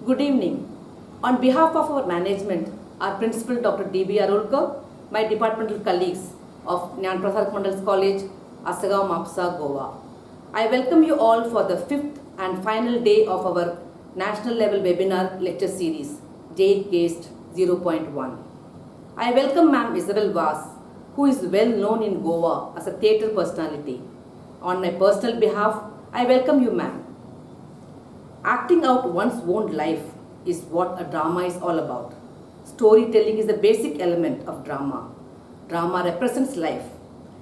Good evening. On behalf of our management, our principal Dr. D.B. Arulkar, my departmental colleagues of Nyan Prasad Mandal's College, Asagaon, Mapsa, Goa, I welcome you all for the fifth and final day of our national level webinar lecture series, Zeitgeist 0.1. I welcome Ma'am Isabel, who is well known in Goa as a theatre personality. On my personal behalf, I welcome you, ma'am. Acting out one's own life is what a drama is all about. Storytelling is the basic element of drama. Drama represents life.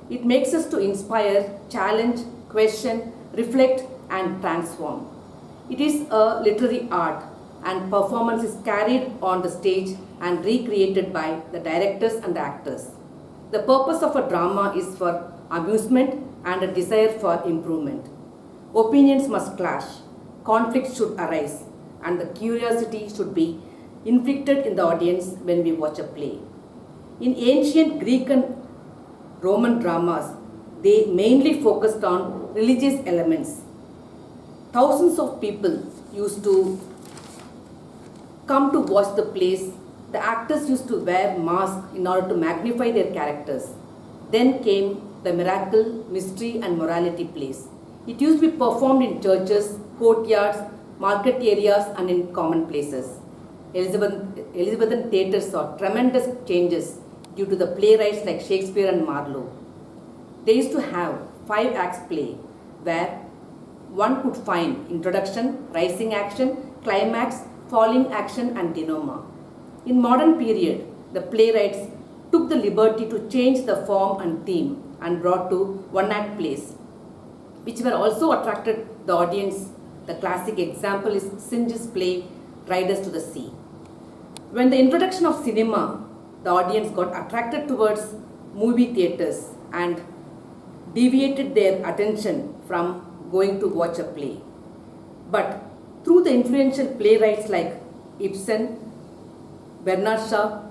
It makes us to inspire, challenge, question, reflect and transform. It is a literary art and performance is carried on the stage and recreated by the directors and the actors. The purpose of a drama is for amusement and a desire for improvement. Opinions must clash, conflicts should arise, and the curiosity should be inflicted in the audience when we watch a play. In ancient Greek and Roman dramas, they mainly focused on religious elements. Thousands of people used to come to watch the plays. The actors used to wear masks in order to magnify their characters. Then came the miracle, mystery and morality plays. It used to be performed in churches, courtyards, market areas and in common places. Elizabethan theatre saw tremendous changes due to the playwrights like Shakespeare and Marlowe. They used to have 5 acts play where one could find introduction, rising action, climax, falling action and denouement. In modern period, the playwrights took the liberty to change the form and theme and brought to one-act plays, which were also attracted the audience. The classic example is Synge's play Riders to the Sea. When the introduction of cinema, the audience got attracted towards movie theatres and deviated their attention from going to watch a play. But through the influential playwrights like Ibsen, Bernard Shaw,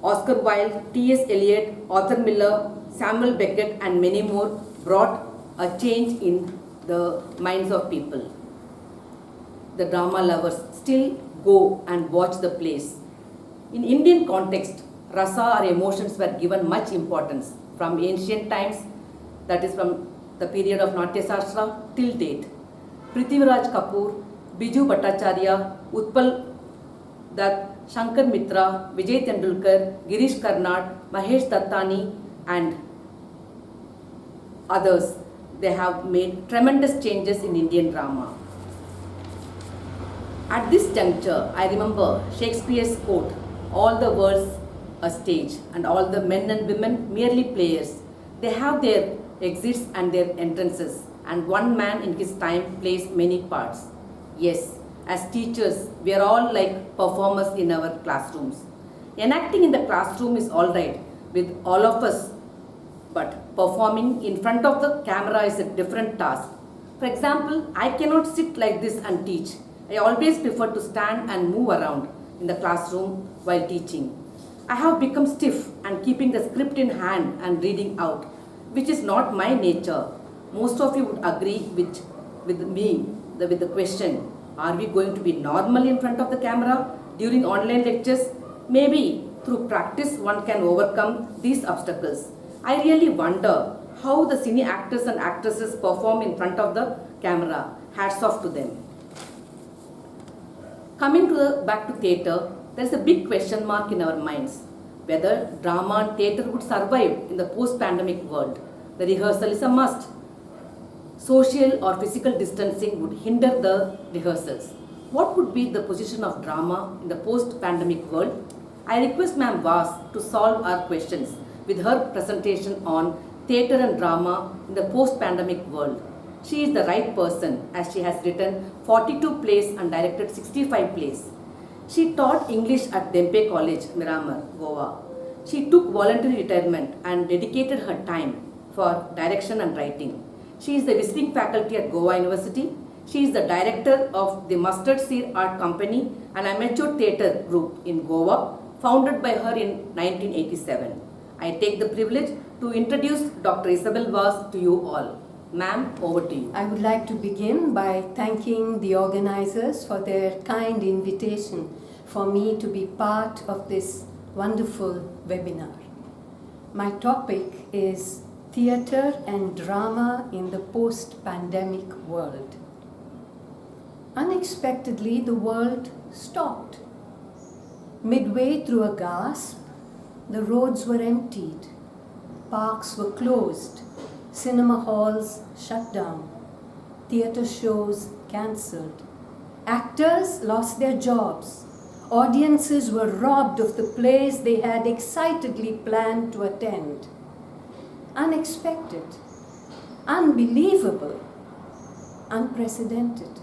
Oscar Wilde, T.S. Eliot, Arthur Miller, Samuel Beckett and many more brought a change in the minds of people. The drama lovers still go and watch the plays. In Indian context, rasa or emotions were given much importance from ancient times, that is from the period of Natya Shastra till date. Prithviraj Kapoor, Biju Bhattacharya, Utpal Dutt, Shankar Mitra, Vijay Tendulkar, Girish Karnad, Mahesh Dattani and others, they have made tremendous changes in Indian drama. At this juncture, I remember Shakespeare's quote, "All the world's a stage and all the men and women merely players. They have their exits and their entrances and one man in his time plays many parts." Yes, as teachers, we are all like performers in our classrooms. Enacting in the classroom is alright with all of us, but performing in front of the camera is a different task. For example, I cannot sit like this and teach. I always prefer to stand and move around in the classroom while teaching. I have become stiff and keeping the script in hand and reading out, which is not my nature. Most of you would agree with me with the question, are we going to be normal in front of the camera during online lectures? Maybe through practice one can overcome these obstacles. I really wonder how the cine actors and actresses perform in front of the camera. Hats off to them. Coming back to theatre, there is a big question mark in our minds whether drama and theatre would survive in the post-pandemic world. The rehearsal is a must. Social or physical distancing would hinder the rehearsals. What would be the position of drama in the post-pandemic world? I request Ma'am Vas to solve our questions with her presentation on theatre and drama in the post-pandemic world. She is the right person as she has written 42 plays and directed 65 plays. She taught English at Dempe College, Miramar, Goa. She took voluntary retirement and dedicated her time for direction and writing. She is the visiting faculty at Goa University. She is the director of the Mustard Seed Art Company, an amateur theatre group in Goa, founded by her in 1987. I take the privilege to introduce Dr. Isabel Vas to you all. Ma'am, over to you. I would like to begin by thanking the organizers for their kind invitation for me to be part of this wonderful webinar. My topic is theatre and drama in the post-pandemic world. Unexpectedly, the world stopped. Midway through a gasp, the roads were emptied, parks were closed, cinema halls shut down, theatre shows cancelled, actors lost their jobs, audiences were robbed of the plays they had excitedly planned to attend. Unexpected, unbelievable, unprecedented.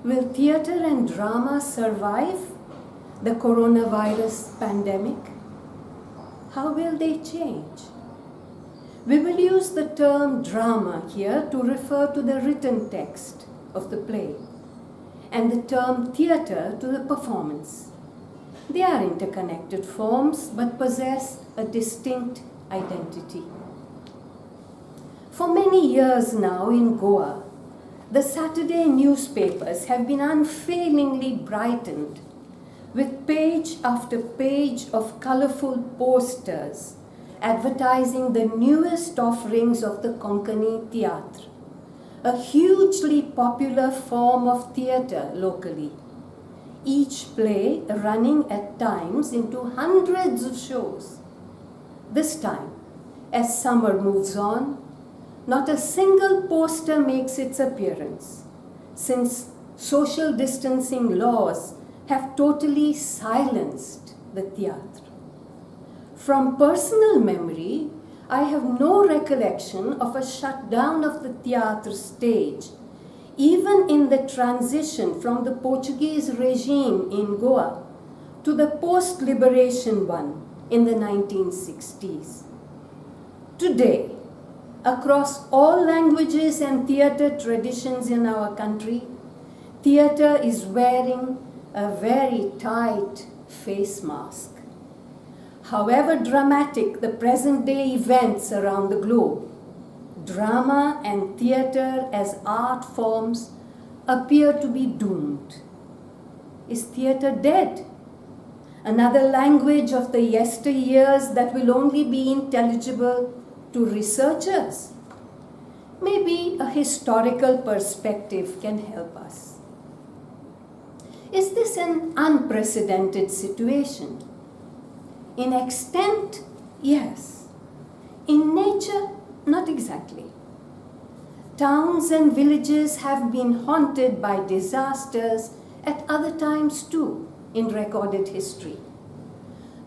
Will theatre and drama survive the coronavirus pandemic? How will they change? We will use the term drama here to refer to the written text of the play, and the term theatre to the performance. They are interconnected forms but possess a distinct identity. For many years now in Goa, the Saturday newspapers have been unfailingly brightened with page after page of colorful posters advertising the newest offerings of the Konkani Theatre, a hugely popular form of theatre locally, each play running at times into hundreds of shows. This time, as summer moves on, not a single poster makes its appearance, since social distancing laws have totally silenced the theatre. From personal memory, I have no recollection of a shutdown of the theatre stage, even in the transition from the Portuguese regime in Goa to the post-liberation one in the 1960s. Today, across all languages and theatre traditions in our country, theatre is wearing a very tight face mask. However dramatic the present-day events around the globe, drama and theatre as art forms appear to be doomed. Is theatre dead? Another language of the yesteryears that will only be intelligible to researchers? Maybe a historical perspective can help us. Is this an unprecedented situation? In extent, yes. In nature, not exactly. Towns and villages have been haunted by disasters at other times too in recorded history.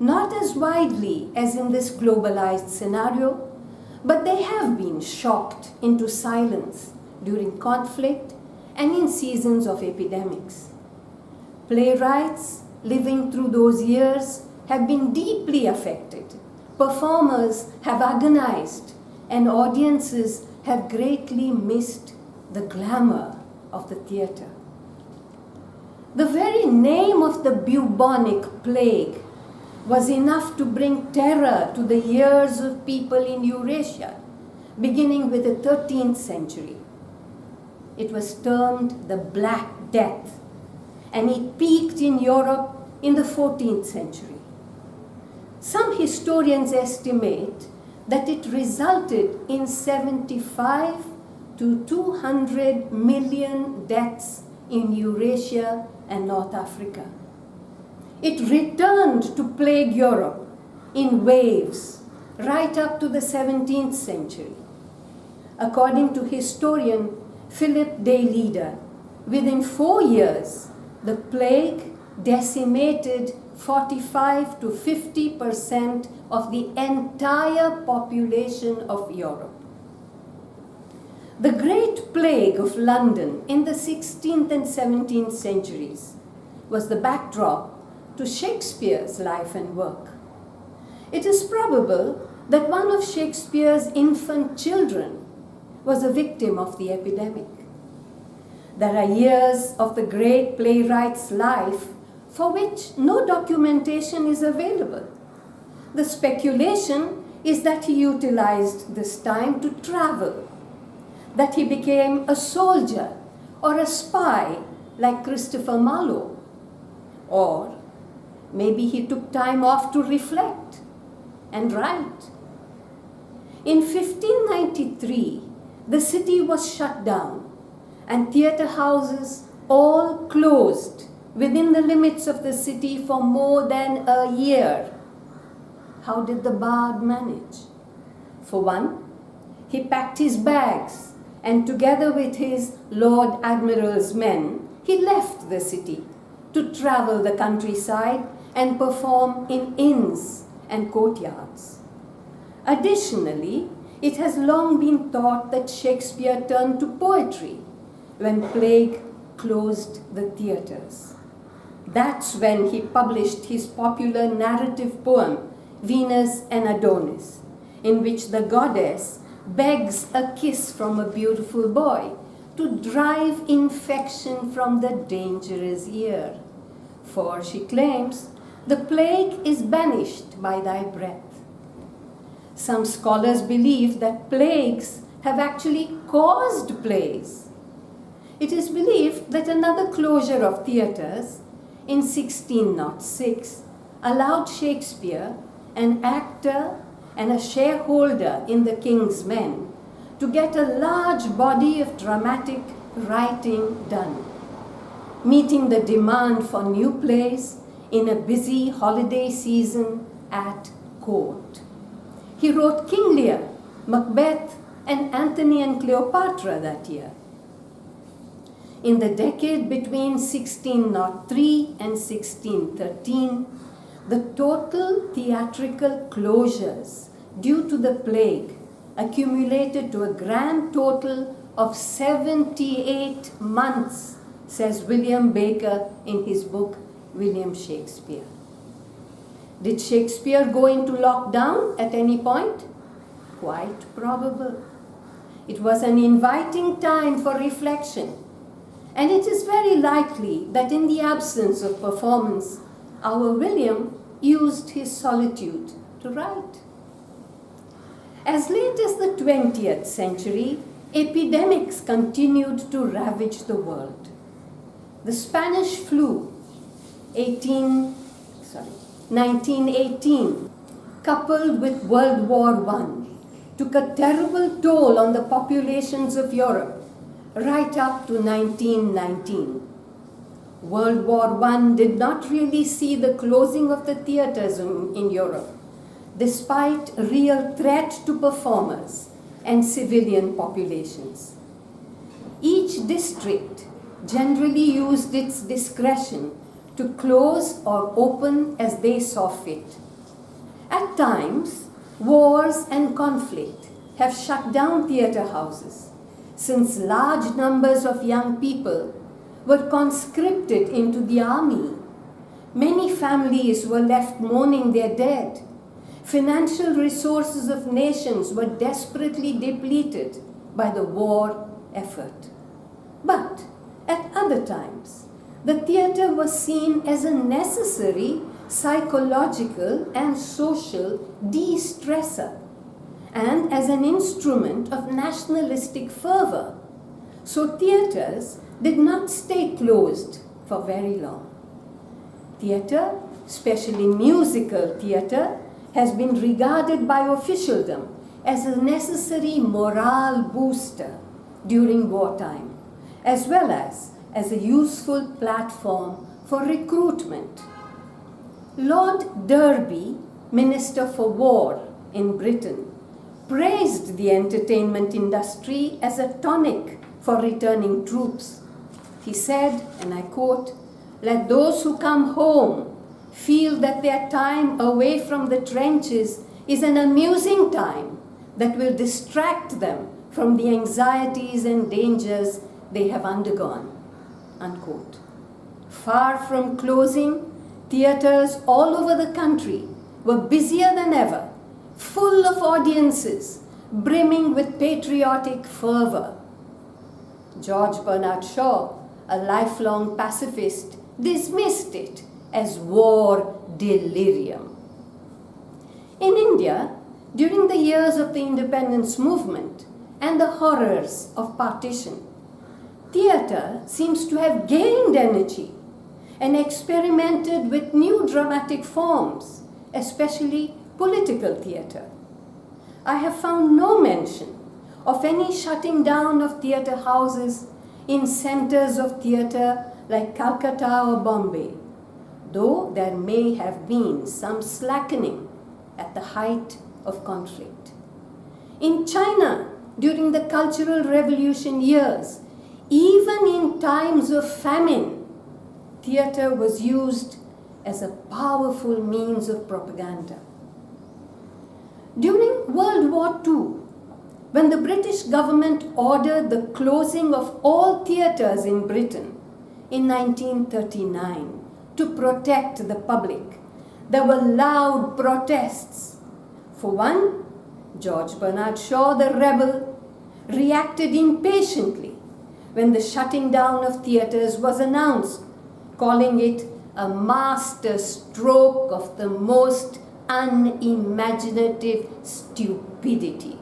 Not as widely as in this globalized scenario, but they have been shocked into silence during conflict and in seasons of epidemics. Playwrights living through those years have been deeply affected. Performers have agonized, and audiences have greatly missed the glamour of the theatre. The very name of the bubonic plague was enough to bring terror to the ears of people in Eurasia, beginning with the 13th century. It was termed the Black Death, and it peaked in Europe in the 14th century. Some historians estimate that it resulted in 75 to 200 million deaths in Eurasia and North Africa. It returned to plague Europe in waves right up to the 17th century. According to historian Philip de Leader, within 4 years, the plague decimated 45 to 50% of the entire population of Europe. The Great Plague of London in the 16th and 17th centuries was the backdrop to Shakespeare's life and work. It is probable that one of Shakespeare's infant children was a victim of the epidemic. There are years of the great playwright's life for which no documentation is available. The speculation is that he utilized this time to travel that he became a soldier or a spy like Christopher Marlowe. Or maybe he took time off to reflect and write. In 1593, the city was shut down and theatre houses all closed within the limits of the city for more than a year. How did the bard manage? For one, he packed his bags and together with his Lord Admiral's men, he left the city to travel the countryside and perform in inns and courtyards. Additionally, it has long been thought that Shakespeare turned to poetry when plague closed the theatres. That's when he published his popular narrative poem, Venus and Adonis, in which the goddess begs a kiss from a beautiful boy to drive infection from the dangerous ear. For, she claims, the plague is banished by thy breath. Some scholars believe that plagues have actually caused plays. It is believed that another closure of theatres in 1606 allowed Shakespeare, an actor and a shareholder in the King's Men, to get a large body of dramatic writing done, meeting the demand for new plays in a busy holiday season at court. He wrote King Lear, Macbeth, and Antony and Cleopatra that year. In the decade between 1603 and 1613, the total theatrical closures due to the plague accumulated to a grand total of 78 months, says William Baker in his book, William Shakespeare. Did Shakespeare go into lockdown at any point? Quite probable. It was an inviting time for reflection, and it is very likely that in the absence of performance, our William used his solitude to write. As late as the 20th century, epidemics continued to ravage the world. The Spanish flu, 1918, coupled with World War I, took a terrible toll on the populations of Europe right up to 1919. World War I did not really see the closing of the theatres in Europe, despite real threat to performers and civilian populations. Each district generally used its discretion to close or open as they saw fit. At times, wars and conflict have shut down theatre houses, since large numbers of young people were conscripted into the army. Many families were left mourning their dead. Financial resources of nations were desperately depleted by the war effort. But at other times, the theatre was seen as a necessary psychological and social de-stressor and as an instrument of nationalistic fervor. So theatres did not stay closed for very long. Theatre, especially musical theatre, has been regarded by officialdom as a necessary morale booster during wartime, as well as a useful platform for recruitment. Lord Derby, Minister for War in Britain, praised the entertainment industry as a tonic for returning troops. He said, and I quote, "Let those who come home feel that their time away from the trenches is an amusing time that will distract them from the anxieties and dangers they have undergone." Unquote. Far from closing, theatres all over the country were busier than ever, full of audiences, brimming with patriotic fervour. George Bernard Shaw, a lifelong pacifist, dismissed it as war delirium. In India, during the years of the independence movement, and the horrors of partition, theatre seems to have gained energy and experimented with new dramatic forms, especially political theatre. I have found no mention of any shutting down of theatre houses in centres of theatre like Calcutta or Bombay, though there may have been some slackening at the height of conflict. In China, during the Cultural Revolution years, even in times of famine, theatre was used as a powerful means of propaganda. During World War II, when the British government ordered the closing of all theatres in Britain in 1939 to protect the public, there were loud protests. For one, George Bernard Shaw, the rebel, reacted impatiently when the shutting down of theatres was announced, calling it a master stroke of the most unimaginative stupidity.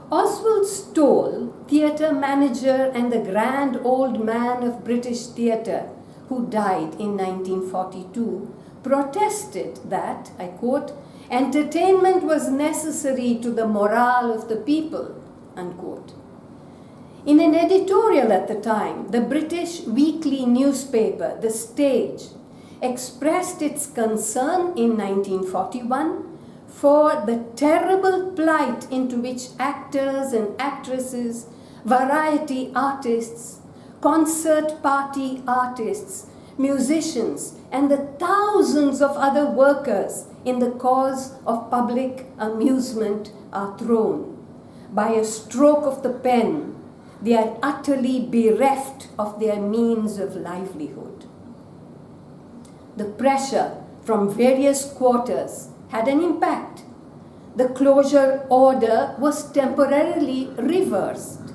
Oswald Stoll, theatre manager and the grand old man of British theatre, who died in 1942, protested that, I quote, entertainment was necessary to the morale of the people, unquote. In an editorial at the time, the British weekly newspaper, The Stage, expressed its concern in 1941 for the terrible plight into which actors and actresses, variety artists, concert party artists, musicians, and the thousands of other workers in the cause of public amusement are thrown. By a stroke of the pen, they are utterly bereft of their means of livelihood. The pressure from various quarters had an impact. The closure order was temporarily reversed.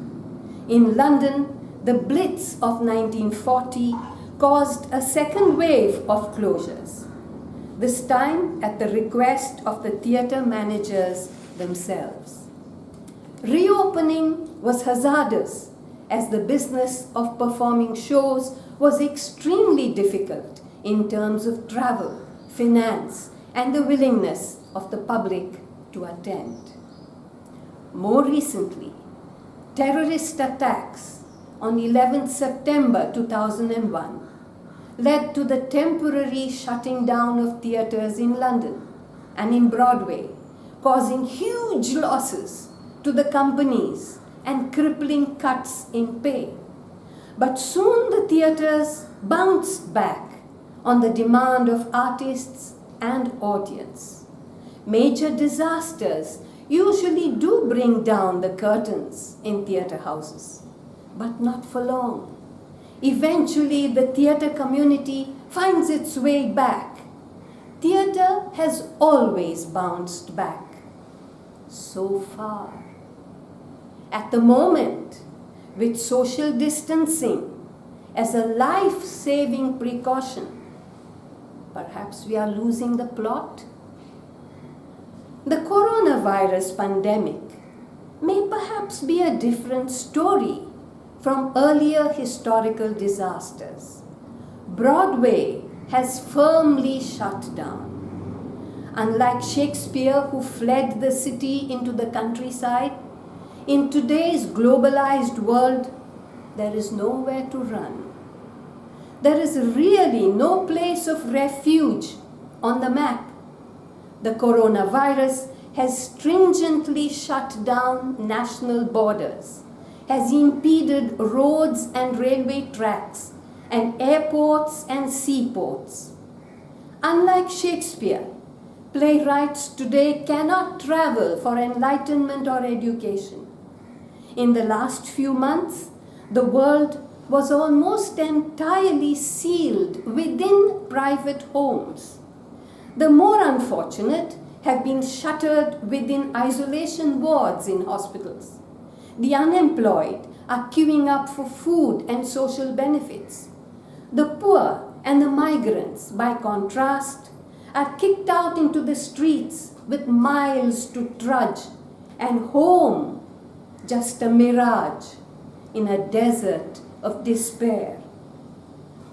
In London, the Blitz of 1940 caused a second wave of closures, this time at the request of the theatre managers themselves. Reopening was hazardous, as the business of performing shows was extremely difficult in terms of travel, finance, and the willingness of the public to attend. More recently, terrorist attacks on 11th September 2001 led to the temporary shutting down of theatres in London and in Broadway, causing huge losses to the companies and crippling cuts in pay. But soon the theatres bounced back on the demand of artists and audience. Major disasters usually do bring down the curtains in theatre houses, but not for long. Eventually, the theatre community finds its way back. Theatre has always bounced back. So far. At the moment, with social distancing as a life-saving precaution, perhaps we are losing the plot. The coronavirus pandemic may perhaps be a different story from earlier historical disasters. Broadway has firmly shut down. Unlike Shakespeare, who fled the city into the countryside, in today's globalized world, there is nowhere to run. There is really no place of refuge on the map. The coronavirus has stringently shut down national borders, has impeded roads and railway tracks, and airports and seaports. Unlike Shakespeare, playwrights today cannot travel for enlightenment or education. In the last few months, the world was almost entirely sealed within private homes. The more unfortunate have been shuttered within isolation wards in hospitals. The unemployed are queuing up for food and social benefits. The poor and the migrants, by contrast, are kicked out into the streets with miles to trudge and home just a mirage in a desert of despair.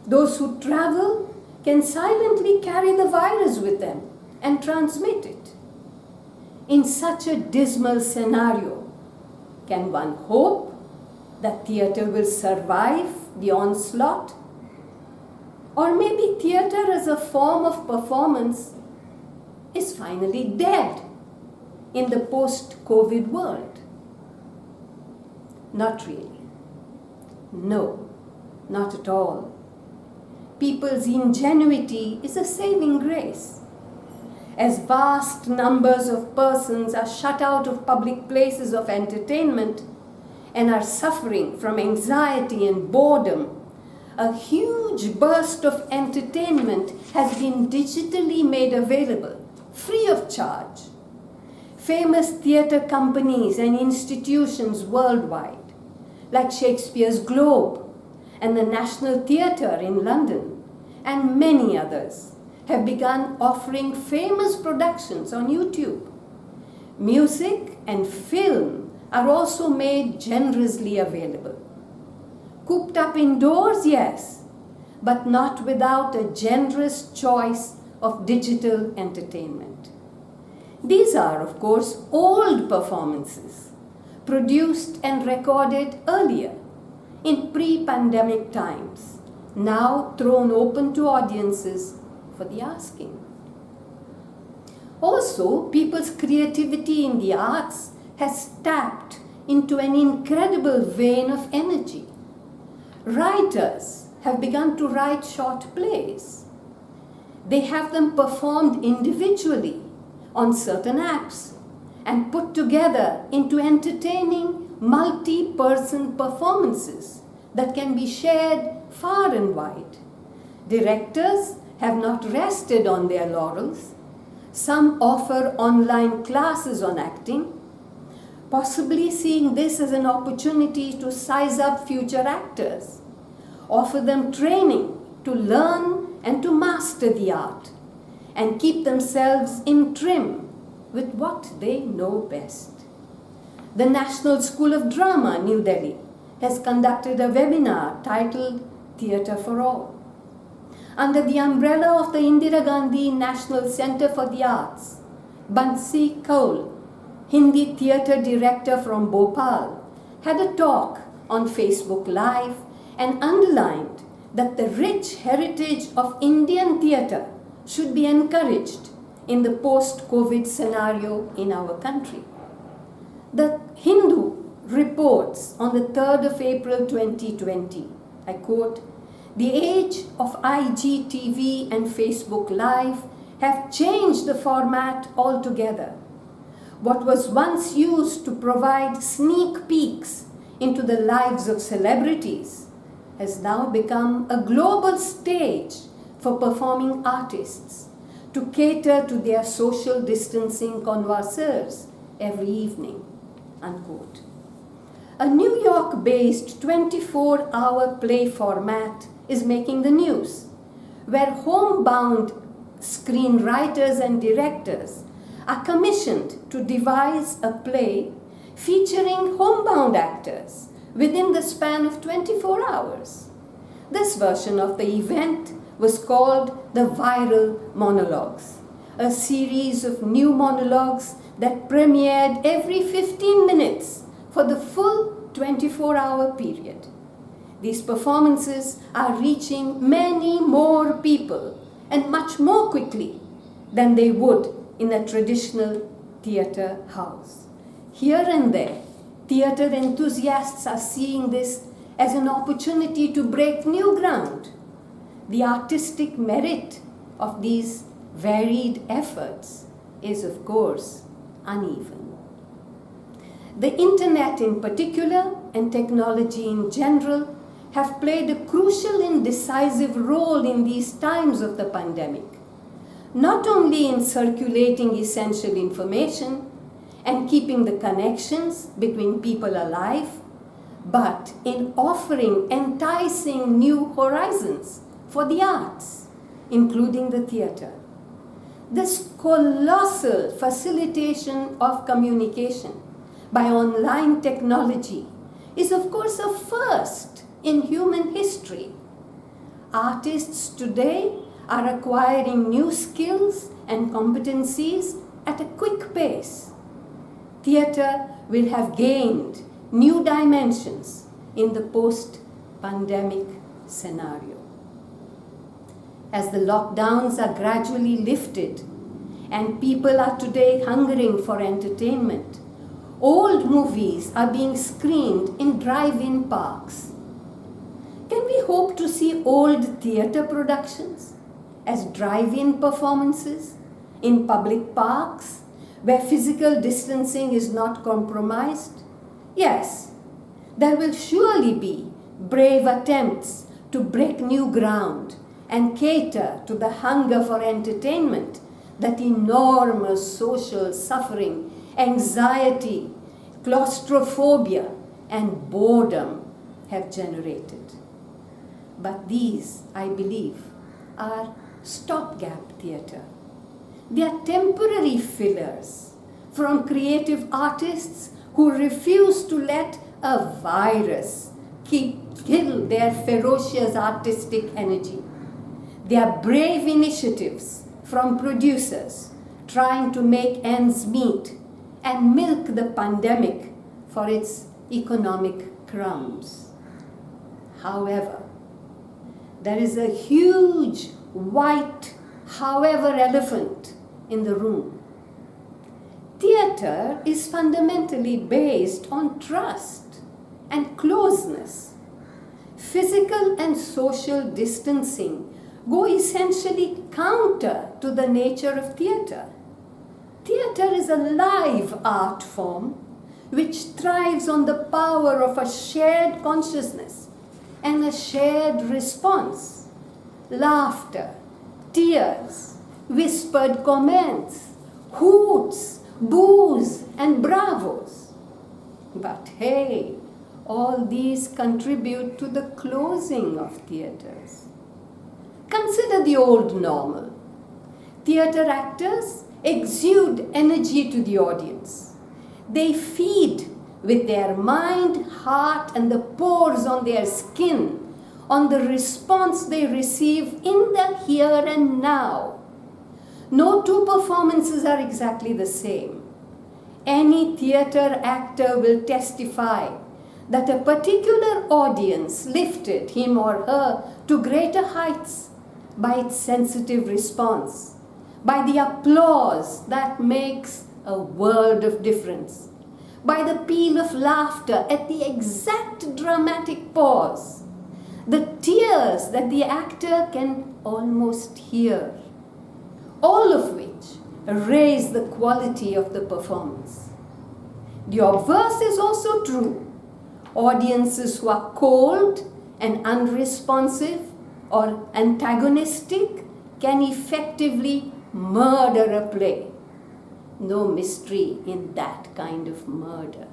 Those who travel can silently carry the virus with them and transmit it. In such a dismal scenario, can one hope that theatre will survive the onslaught? Or maybe theatre as a form of performance is finally dead in the post-COVID world? Not really. No, not at all. People's ingenuity is a saving grace. As vast numbers of persons are shut out of public places of entertainment and are suffering from anxiety and boredom, a huge burst of entertainment has been digitally made available, free of charge. Famous theatre companies and institutions worldwide, like Shakespeare's Globe and the National Theatre in London, and many others, have begun offering famous productions on YouTube. Music and film are also made generously available. Cooped up indoors, yes, but not without a generous choice of digital entertainment. These are, of course, old performances, produced and recorded earlier, in pre-pandemic times, now thrown open to audiences for the asking. Also, people's creativity in the arts has tapped into an incredible vein of energy. Writers have begun to write short plays. They have them performed individually on certain apps and put together into entertaining multi-person performances that can be shared far and wide. Directors have not rested on their laurels. Some offer online classes on acting, possibly seeing this as an opportunity to size up future actors, offer them training to learn and to master the art, and keep themselves in trim with what they know best. The National School of Drama, New Delhi, has conducted a webinar titled Theatre for All. Under the umbrella of the Indira Gandhi National Centre for the Arts, Bansi Kaul, Hindi theatre director from Bhopal, had a talk on Facebook Live and underlined that the rich heritage of Indian theatre should be encouraged in the post-COVID scenario in our country. The Hindu reports on the 3rd of April 2020, I quote, "The age of IGTV and Facebook Live have changed the format altogether. What was once used to provide sneak peeks into the lives of celebrities has now become a global stage for performing artists to cater to their social distancing connoisseurs every evening," unquote. A New York-based 24-hour play format is making the news, where homebound screenwriters and directors are commissioned to devise a play featuring homebound actors within the span of 24 hours. This version of the event was called the Viral Monologues, a series of new monologues that premiered every 15 minutes for the full 24-hour period. These performances are reaching many more people and much more quickly than they would in a traditional theatre house. Here and there, theatre enthusiasts are seeing this as an opportunity to break new ground. The artistic merit of these varied efforts is, of course, uneven. The internet in particular and technology in general have played a crucial and decisive role in these times of the pandemic, not only in circulating essential information and keeping the connections between people alive, but in offering enticing new horizons for the arts, including the theatre. This colossal facilitation of communication by online technology is, of course, a first in human history. Artists today are acquiring new skills and competencies at a quick pace. Theatre will have gained new dimensions in the post-pandemic scenario. As the lockdowns are gradually lifted and people are today hungering for entertainment, old movies are being screened in drive-in parks. Can we hope to see old theatre productions as drive-in performances in public parks where physical distancing is not compromised? Yes, there will surely be brave attempts to break new ground and cater to the hunger for entertainment that enormous social suffering, anxiety, claustrophobia, and boredom have generated. But these, I believe, are stopgap theatre. They are temporary fillers from creative artists who refuse to let a virus kill their ferocious artistic energy. They are brave initiatives from producers trying to make ends meet and milk the pandemic for its economic crumbs. However, there is a huge white, however, elephant in the room. Theatre is fundamentally based on trust and closeness. Physical and social distancing go essentially counter to the nature of theatre. Theatre is a live art form which thrives on the power of a shared consciousness and a shared response. Laughter, tears, whispered comments, hoots, boos, and bravos. But hey, all these contribute to the closing of theatres. Consider the old normal. Theatre actors exude energy to the audience. They feed with their mind, heart, and the pores on their skin on the response they receive in the here and now. No two performances are exactly the same. Any theatre actor will testify that a particular audience lifted him or her to greater heights by its sensitive response, by the applause that makes a world of difference, by the peal of laughter at the exact dramatic pause, the tears that the actor can almost hear, all of which raise the quality of the performance. The obverse is also true. Audiences who are cold and unresponsive or antagonistic can effectively murder a play. No mystery in that kind of murder.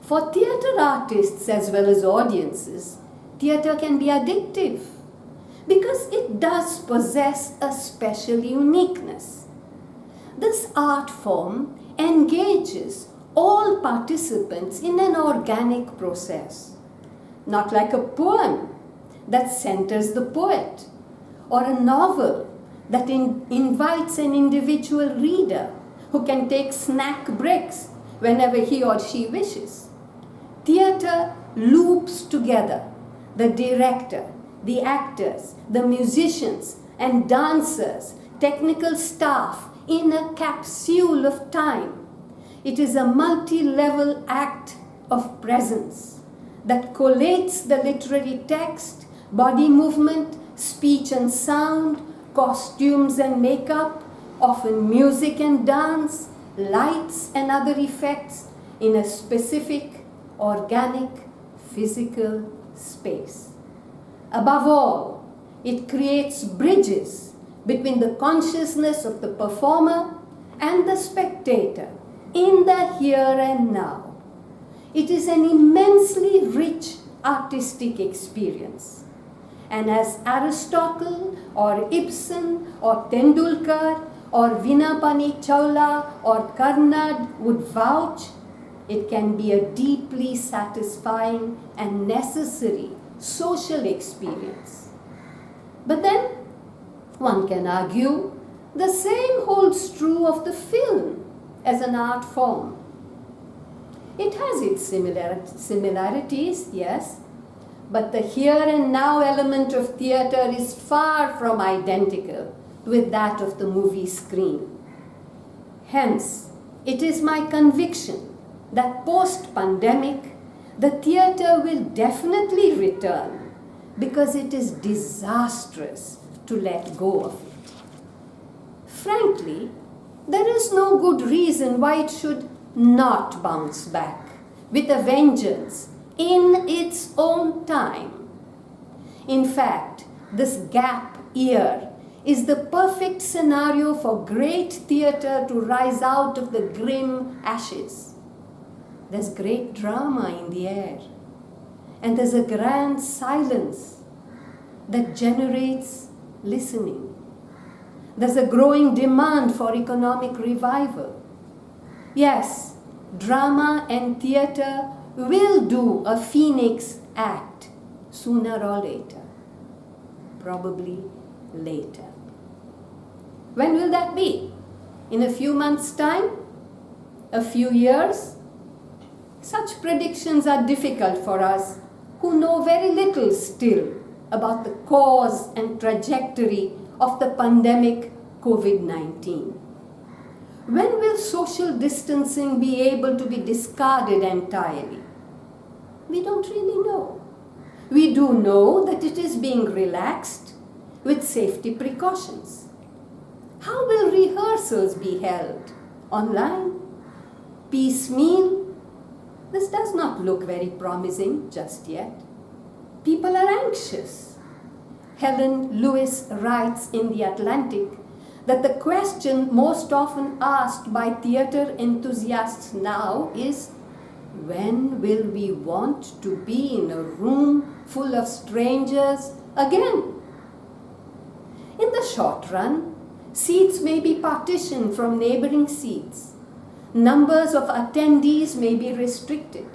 For theatre artists as well as audiences, theatre can be addictive because it does possess a special uniqueness. This art form engages all participants in an organic process, not like a poem that centers the poet, or a novel that invites an individual reader who can take snack breaks whenever he or she wishes. Theatre loops together the director, the actors, the musicians and dancers, technical staff in a capsule of time. It is a multi-level act of presence that collates the literary text, body movement, speech and sound, costumes and makeup, often music and dance, lights and other effects in a specific, organic, physical space. Above all, it creates bridges between the consciousness of the performer and the spectator in the here and now. It is an immensely rich artistic experience. And as Aristotle or Ibsen or Tendulkar or Vinapani Chawla or Karnad would vouch, it can be a deeply satisfying and necessary social experience. But then one can argue the same holds true of the film as an art form. It has its similarities, yes, but the here and now element of theatre is far from identical with that of the movie screen. Hence, it is my conviction that post-pandemic, the theatre will definitely return because it is disastrous to let go of it. Frankly, there is no good reason why it should not bounce back with a vengeance in its own time. In fact, this gap year is the perfect scenario for great theatre to rise out of the grim ashes. There's great drama in the air, and there's a grand silence that generates listening. There's a growing demand for economic revival. Yes, drama and theatre will do a phoenix act sooner or later, probably later. When will that be? In a few months' time? A few years? Such predictions are difficult for us who know very little still about the cause and trajectory of the pandemic COVID-19. When will social distancing be able to be discarded entirely? We don't really know. We do know that it is being relaxed with safety precautions. How will rehearsals be held? Online? Piecemeal? This does not look very promising just yet. People are anxious. Helen Lewis writes in The Atlantic that the question most often asked by theatre enthusiasts now is, when will we want to be in a room full of strangers again? In the short run, seats may be partitioned from neighboring seats. Numbers of attendees may be restricted.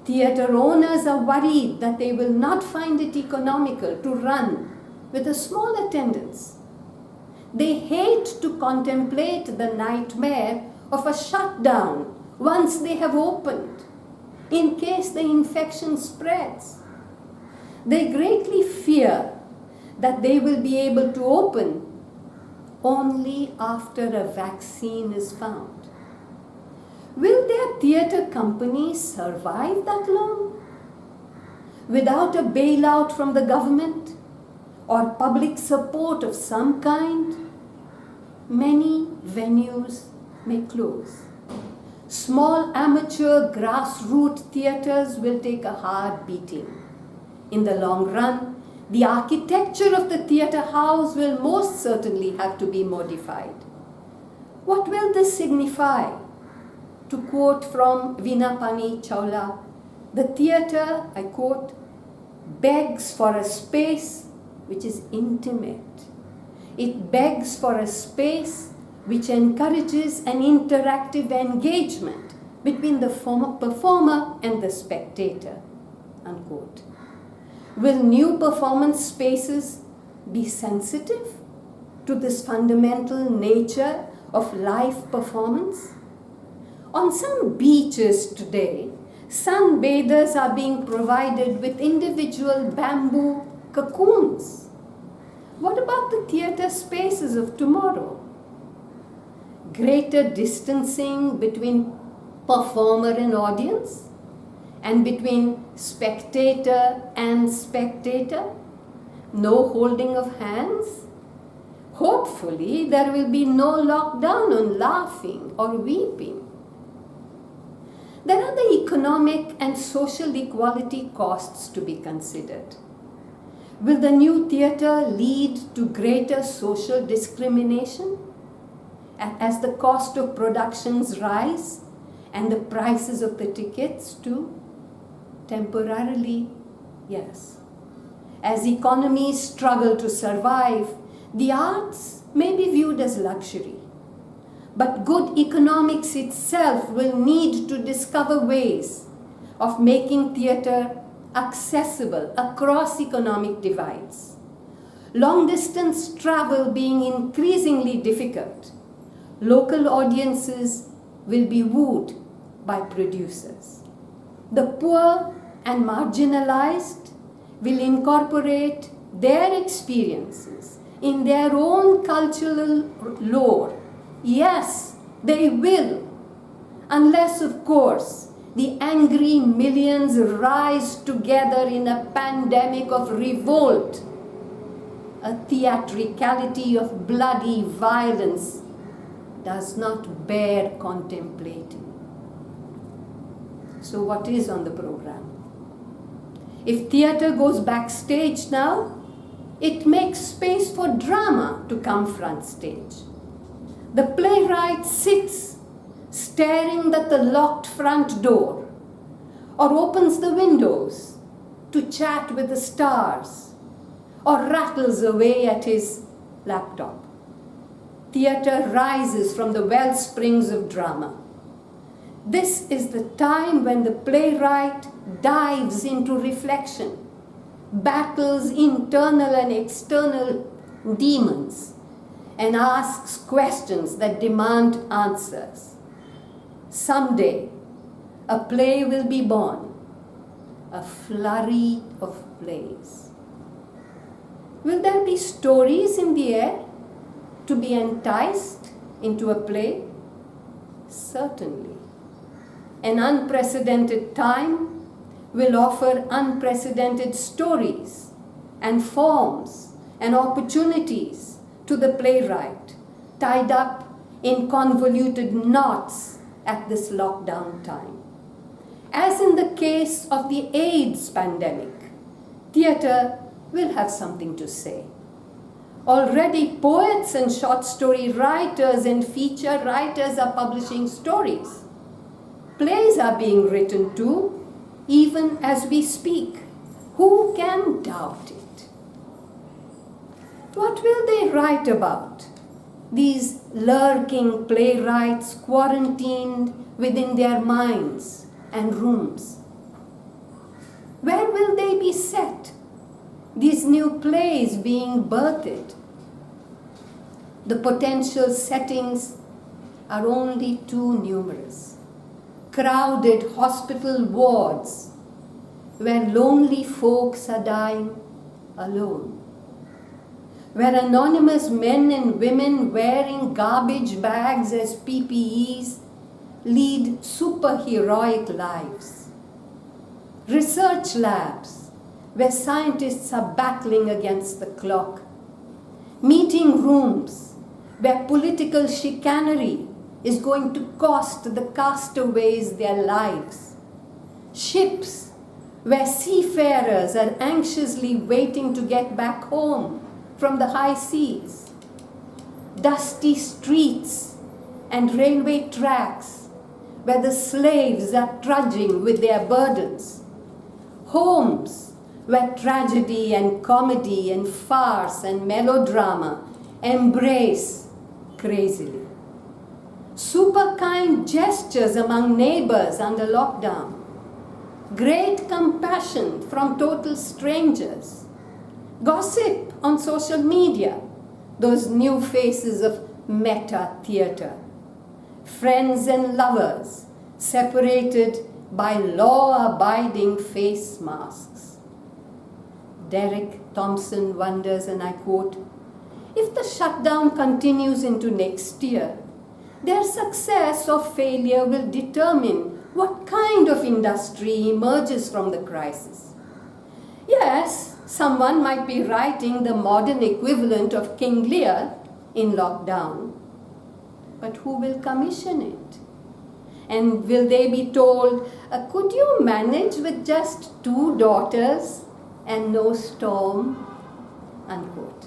Theatre owners are worried that they will not find it economical to run with a small attendance. They hate to contemplate the nightmare of a shutdown once they have opened, in case the infection spreads. They greatly fear that they will be able to open only after a vaccine is found. Will their theatre companies survive that long? Without a bailout from the government or public support of some kind, many venues may close. Small amateur grassroots theatres will take a hard beating. In the long run, the architecture of the theatre house will most certainly have to be modified. What will this signify? To quote from Vinapani Chawla, the theatre, I quote, begs for a space which is intimate. It begs for a space which encourages an interactive engagement between the performer and the spectator, unquote. Will new performance spaces be sensitive to this fundamental nature of live performance? On some beaches today, sunbathers are being provided with individual bamboo cocoons. What about the theatre spaces of tomorrow? Greater distancing between performer and audience, and between spectator and spectator? No holding of hands? Hopefully, there will be no lockdown on laughing or weeping. There are the economic and social equality costs to be considered. Will the new theatre lead to greater social discrimination as the cost of productions rise and the prices of the tickets too? Temporarily, yes. As economies struggle to survive, the arts may be viewed as luxury, but good economics itself will need to discover ways of making theatre accessible across economic divides. Long-distance travel being increasingly difficult, local audiences will be wooed by producers. The poor and marginalized will incorporate their experiences in their own cultural lore. Yes, they will, unless, of course, the angry millions rise together in a pandemic of revolt, a theatricality of bloody violence does not bear contemplating. So what is on the program? If theatre goes backstage now, it makes space for drama to come front stage. The playwright sits staring at the locked front door, or opens the windows to chat with the stars, or rattles away at his laptop. Theatre rises from the well springs of drama. This is the time when the playwright dives into reflection, battles internal and external demons, and asks questions that demand answers. Someday, a play will be born, a flurry of plays. Will there be stories in the air to be enticed into a play? Certainly. An unprecedented time will offer unprecedented stories and forms and opportunities to the playwright, tied up in convoluted knots at this lockdown time. As in the case of the AIDS pandemic, theatre will have something to say. Already poets and short story writers and feature writers are publishing stories. Plays are being written too, even as we speak. Who can doubt it? What will they write about? These lurking playwrights quarantined within their minds and rooms. Where will they be set? These new plays being birthed. The potential settings are only too numerous. Crowded hospital wards where lonely folks are dying alone, where anonymous men and women wearing garbage bags as PPEs lead superheroic lives. Research labs where scientists are battling against the clock. Meeting rooms where political chicanery is going to cost the castaways their lives. Ships where seafarers are anxiously waiting to get back home from the high seas. Dusty streets and railway tracks where the slaves are trudging with their burdens. Homes where tragedy and comedy and farce and melodrama embrace crazily. Super kind gestures among neighbors under lockdown. Great compassion from total strangers. Gossip on social media, those new faces of meta theatre. Friends and lovers separated by law-abiding face masks. Derek Thompson wonders, and I quote, if the shutdown continues into next year, their success or failure will determine what kind of industry emerges from the crisis. Yes, someone might be writing the modern equivalent of King Lear in lockdown, but who will commission it? And will they be told, could you manage with just 2 daughters and no storm? Unquote.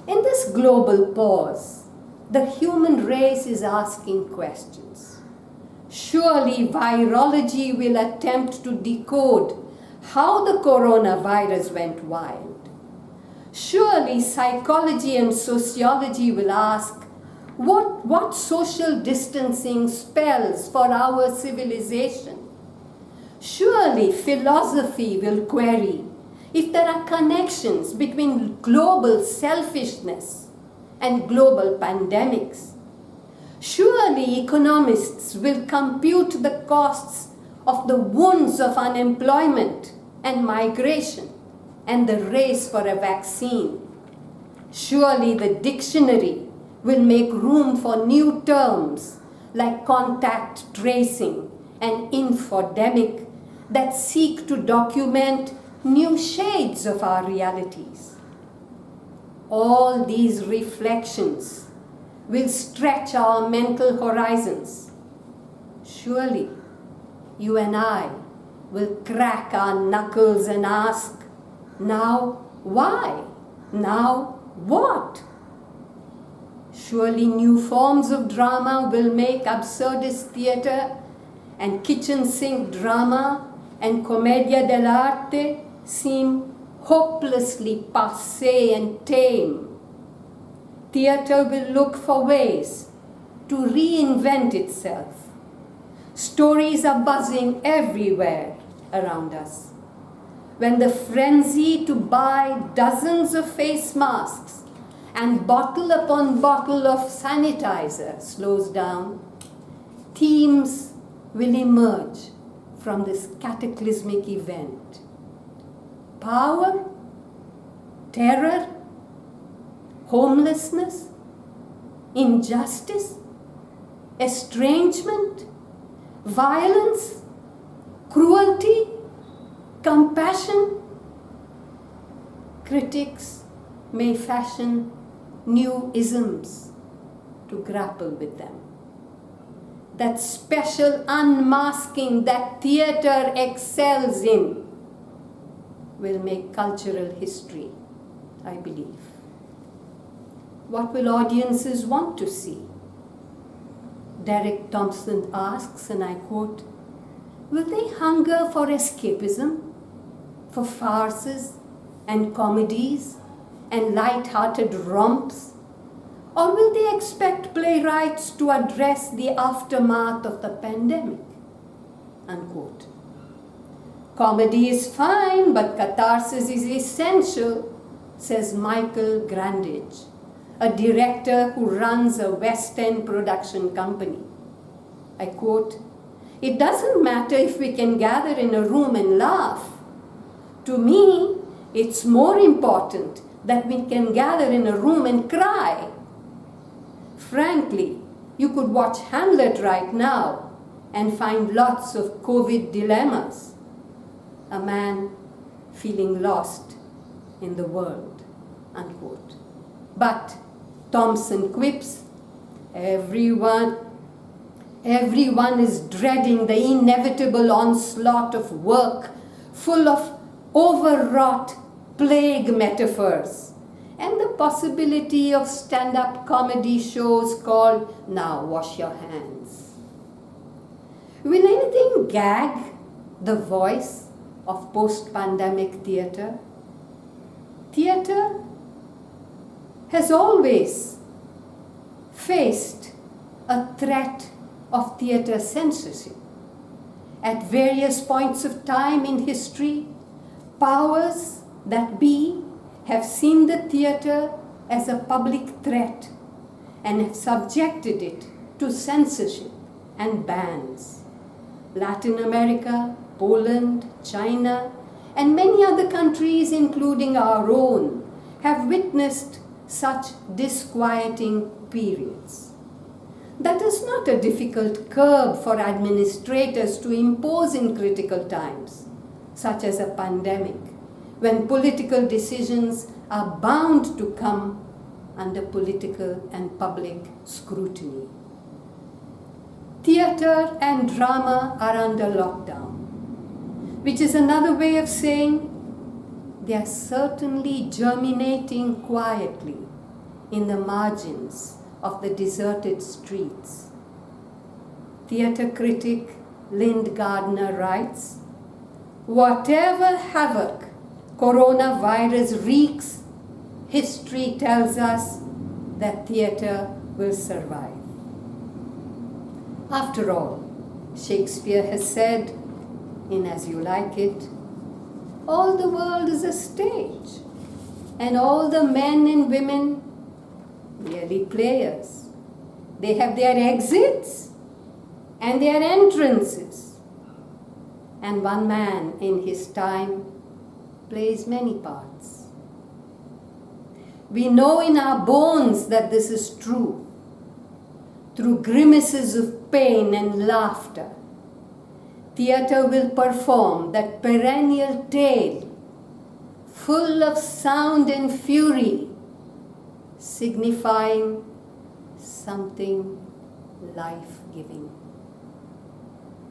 In this global pause, the human race is asking questions. Surely virology will attempt to decode how the coronavirus went wild. Surely psychology and sociology will ask what social distancing spells for our civilization. Surely philosophy will query if there are connections between global selfishness and global pandemics. Surely economists will compute the costs of the wounds of unemployment and migration and the race for a vaccine. Surely the dictionary will make room for new terms like contact tracing and infodemic that seek to document new shades of our realities. All these reflections will stretch our mental horizons. Surely you and I will crack our knuckles and ask, now why? Now what? Surely new forms of drama will make absurdist theatre and kitchen sink drama and commedia dell'arte seem hopelessly passé and tame. Theatre will look for ways to reinvent itself. Stories are buzzing everywhere around us. When the frenzy to buy dozens of face masks and bottle upon bottle of sanitizer slows down, themes will emerge from this cataclysmic event. Power, terror, homelessness, injustice, estrangement, violence, cruelty, compassion. Critics may fashion new isms to grapple with them. That special unmasking that theatre excels in will make cultural history, I believe. What will audiences want to see? Derek Thompson asks, and I quote, will they hunger for escapism, for farces and comedies and light-hearted romps? Or will they expect playwrights to address the aftermath of the pandemic? Unquote. Comedy is fine, but catharsis is essential, says Michael Grandage, a director who runs a West End production company. I quote, it doesn't matter if we can gather in a room and laugh. To me, it's more important that we can gather in a room and cry. Frankly, you could watch Hamlet right now and find lots of COVID dilemmas. A man feeling lost in the world, unquote. But, Thompson quips, everyone is dreading the inevitable onslaught of work full of overwrought plague metaphors and the possibility of stand-up comedy shows called Now Wash Your Hands. Will anything gag the voice of post-pandemic theatre? Theatre has always faced a threat of theatre censorship. At various points of time in history, powers that be have seen the theatre as a public threat and have subjected it to censorship and bans. Latin America, Poland, China, and many other countries, including our own, have witnessed such disquieting periods. That is not a difficult curb for administrators to impose in critical times, such as a pandemic, when political decisions are bound to come under political and public scrutiny. Theatre and drama are under lockdown, which is another way of saying they are certainly germinating quietly in the margins of the deserted streets. Theatre critic Lind Gardner writes, whatever havoc coronavirus wreaks history tells us that theatre will survive. After all, Shakespeare has said in As You Like It, all the world is a stage, and all the men and women merely players. They have their exits and their entrances, and one man in his time plays many parts. We know in our bones that this is true. Through grimaces of pain and laughter, theatre will perform that perennial tale, full of sound and fury, signifying something life-giving.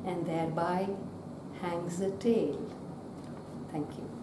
And thereby hangs a tale. Thank you.